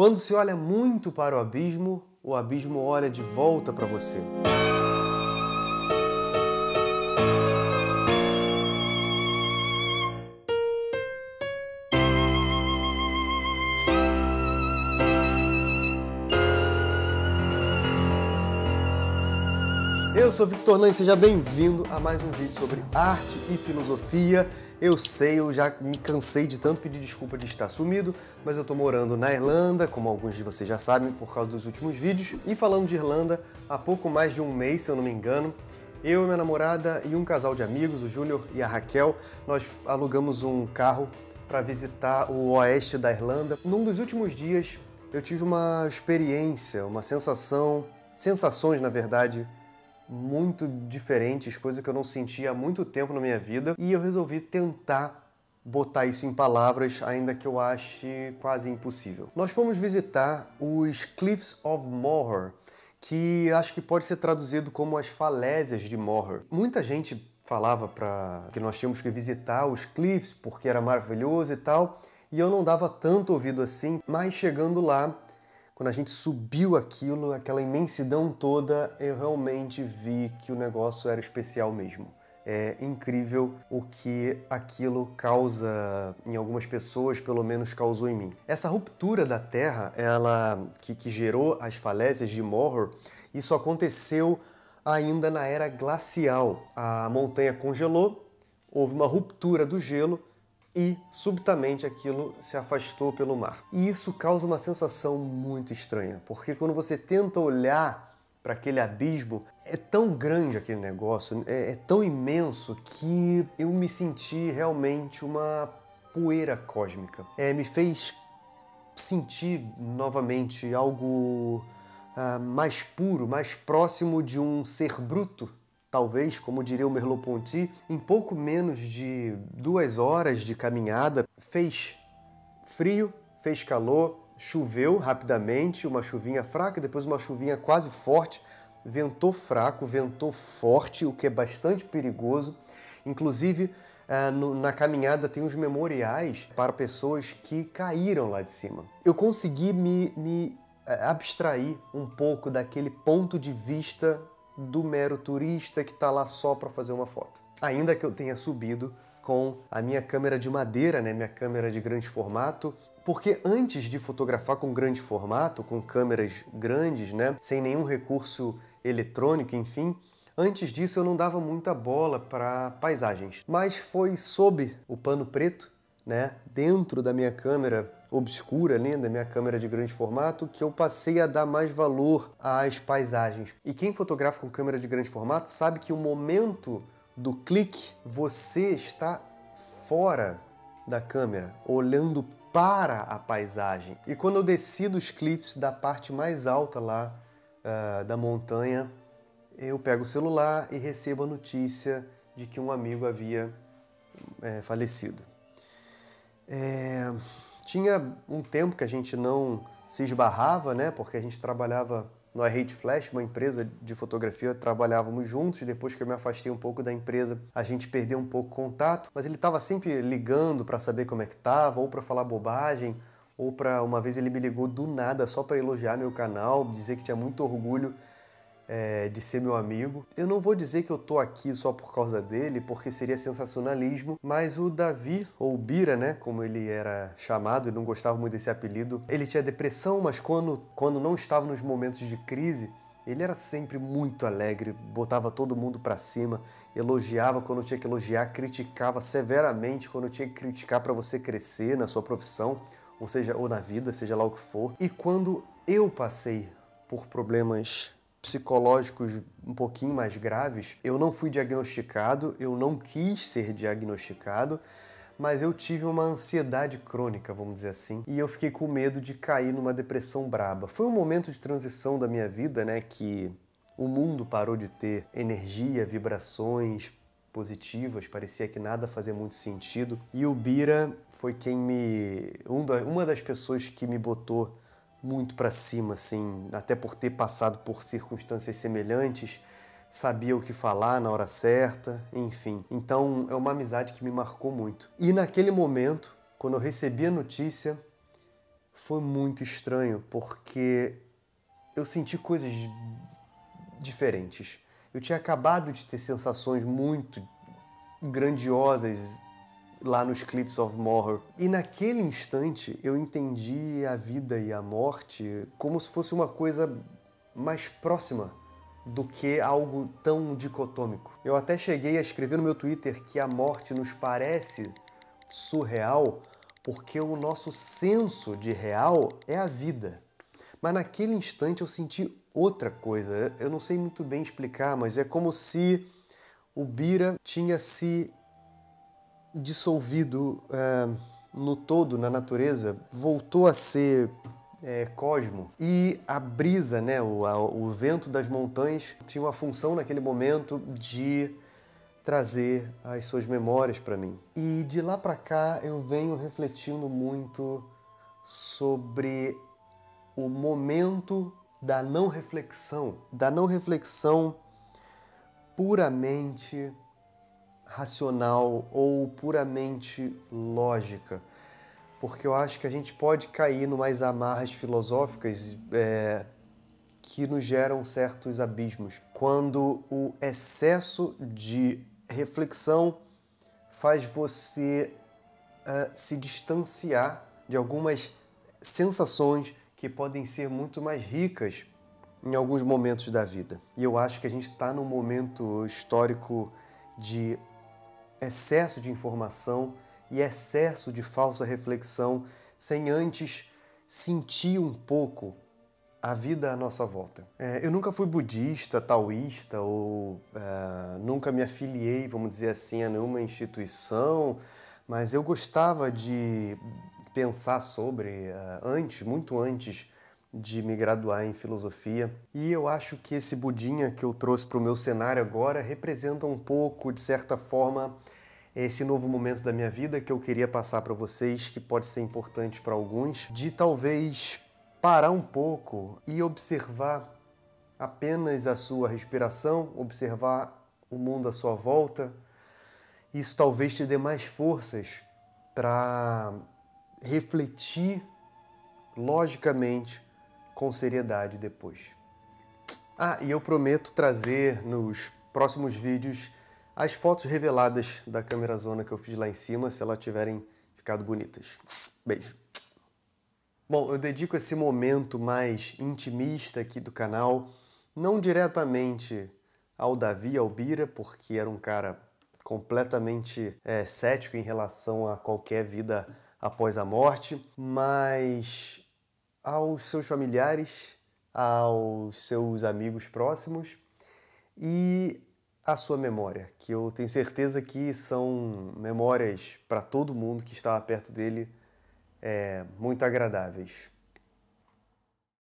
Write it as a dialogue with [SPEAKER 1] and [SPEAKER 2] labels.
[SPEAKER 1] Quando se olha muito para o abismo olha de volta para você. Eu sou Victor Nan e seja bem-vindo a mais um vídeo sobre arte e filosofia. Eu sei, eu já me cansei de tanto pedir desculpa de estar sumido, mas eu tô morando na Irlanda, como alguns de vocês já sabem por causa dos últimos vídeos. E falando de Irlanda, há pouco mais de um mês, se eu não me engano, eu, minha namorada e um casal de amigos, o Júnior e a Raquel, nós alugamos um carro para visitar o oeste da Irlanda. Num dos últimos dias, eu tive uma experiência, uma sensações, na verdade, muito diferentes, coisa que eu não sentia há muito tempo na minha vida, e eu resolvi tentar botar isso em palavras, ainda que eu ache quase impossível. Nós fomos visitar os Cliffs of Moher, que acho que pode ser traduzido como as falésias de Moher. Muita gente falava que nós tínhamos que visitar os Cliffs porque era maravilhoso e tal, e eu não dava tanto ouvido assim, mas chegando lá, quando a gente subiu aquilo, aquela imensidão toda, eu realmente vi que o negócio era especial mesmo. É incrível o que aquilo causa em algumas pessoas, pelo menos causou em mim. Essa ruptura da Terra, que gerou as falésias de Moher, isso aconteceu ainda na era glacial. A montanha congelou, houve uma ruptura do gelo, e subitamente aquilo se afastou pelo mar. E isso causa uma sensação muito estranha, porque quando você tenta olhar para aquele abismo, é tão grande aquele negócio, é tão imenso que eu me senti realmente uma poeira cósmica. Me fez sentir novamente algo mais puro, mais próximo de um ser bruto. Talvez, como diria o Merleau-Ponty, em pouco menos de 2 horas de caminhada, fez frio, fez calor, choveu rapidamente, uma chuvinha fraca, depois uma chuvinha quase forte, ventou fraco, ventou forte, o que é bastante perigoso. Inclusive, na caminhada tem os memoriais para pessoas que caíram lá de cima. Eu consegui me abstrair um pouco daquele ponto de vista do mero turista que está lá só para fazer uma foto. Ainda que eu tenha subido com a minha câmera de madeira, né, minha câmera de grande formato, porque antes de fotografar com grande formato, com câmeras grandes, né, sem nenhum recurso eletrônico, enfim, antes disso eu não dava muita bola para paisagens. Mas foi sob o pano preto, né, dentro da minha câmera obscura, né, da minha câmera de grande formato, que eu passei a dar mais valor às paisagens. E quem fotografa com câmera de grande formato sabe que o momento do clique, você está fora da câmera, olhando para a paisagem. E quando eu desci dos cliffs da parte mais alta lá da montanha, eu pego o celular e recebo a notícia de que um amigo havia falecido. Tinha um tempo que a gente não se esbarrava, né? Porque a gente trabalhava no I Hate Flash, uma empresa de fotografia, trabalhávamos juntos. Depois que eu me afastei um pouco da empresa, a gente perdeu um pouco o contato. Mas ele estava sempre ligando para saber como é que estava, ou para falar bobagem, ou para uma vez ele me ligou do nada só para elogiar meu canal, dizer que tinha muito orgulho de ser meu amigo. Eu não vou dizer que eu tô aqui só por causa dele, porque seria sensacionalismo, mas o Davi, ou Bira, né, como ele era chamado, eu não gostava muito desse apelido, ele tinha depressão, mas quando não estava nos momentos de crise, ele era sempre muito alegre, botava todo mundo pra cima, elogiava quando tinha que elogiar, criticava severamente quando tinha que criticar para você crescer na sua profissão, ou seja, ou na vida, seja lá o que for. E quando eu passei por problemas psicológicos um pouquinho mais graves, eu não fui diagnosticado, eu não quis ser diagnosticado, mas eu tive uma ansiedade crônica, vamos dizer assim, e eu fiquei com medo de cair numa depressão braba. Foi um momento de transição da minha vida, né, que o mundo parou de ter energia, vibrações positivas, parecia que nada fazia muito sentido, e o Bira foi uma das pessoas que me botou muito pra cima, assim, até por ter passado por circunstâncias semelhantes, sabia o que falar na hora certa, enfim. Então é uma amizade que me marcou muito. E naquele momento, quando eu recebi a notícia, foi muito estranho, porque eu senti coisas diferentes. Eu tinha acabado de ter sensações muito grandiosas lá nos Cliffs of Moher. E naquele instante eu entendi a vida e a morte como se fosse uma coisa mais próxima do que algo tão dicotômico. Eu até cheguei a escrever no meu Twitter que a morte nos parece surreal porque o nosso senso de real é a vida. Mas naquele instante eu senti outra coisa. Eu não sei muito bem explicar, mas é como se o Bira tinha se dissolvido no todo, na natureza, voltou a ser cosmo. E a brisa, né, o vento das montanhas tinha uma função naquele momento de trazer as suas memórias para mim. E de lá para cá eu venho refletindo muito sobre o momento da não reflexão puramente racional ou puramente lógica, porque eu acho que a gente pode cair numas amarras filosóficas que nos geram certos abismos, quando o excesso de reflexão faz você se distanciar de algumas sensações que podem ser muito mais ricas em alguns momentos da vida. E eu acho que a gente está num momento histórico de excesso de informação e excesso de falsa reflexão, sem antes sentir um pouco a vida à nossa volta. Eu nunca fui budista, taoísta ou nunca me afiliei, vamos dizer assim, a nenhuma instituição, mas eu gostava de pensar sobre, muito antes de me graduar em filosofia. E eu acho que esse budinha que eu trouxe para o meu cenário agora representa um pouco, de certa forma, esse novo momento da minha vida que eu queria passar para vocês, que pode ser importante para alguns, de talvez parar um pouco e observar apenas a sua respiração, observar o mundo à sua volta. Isso talvez te dê mais forças para refletir logicamente, com seriedade depois. E eu prometo trazer nos próximos vídeos as fotos reveladas da câmera zona que eu fiz lá em cima, se elas tiverem ficado bonitas. Beijo. Bom, eu dedico esse momento mais intimista aqui do canal, não diretamente ao Davi, ao Bira, porque era um cara completamente cético em relação a qualquer vida após a morte, mas aos seus familiares, aos seus amigos próximos e à sua memória, que eu tenho certeza que são memórias para todo mundo que estava perto dele muito agradáveis.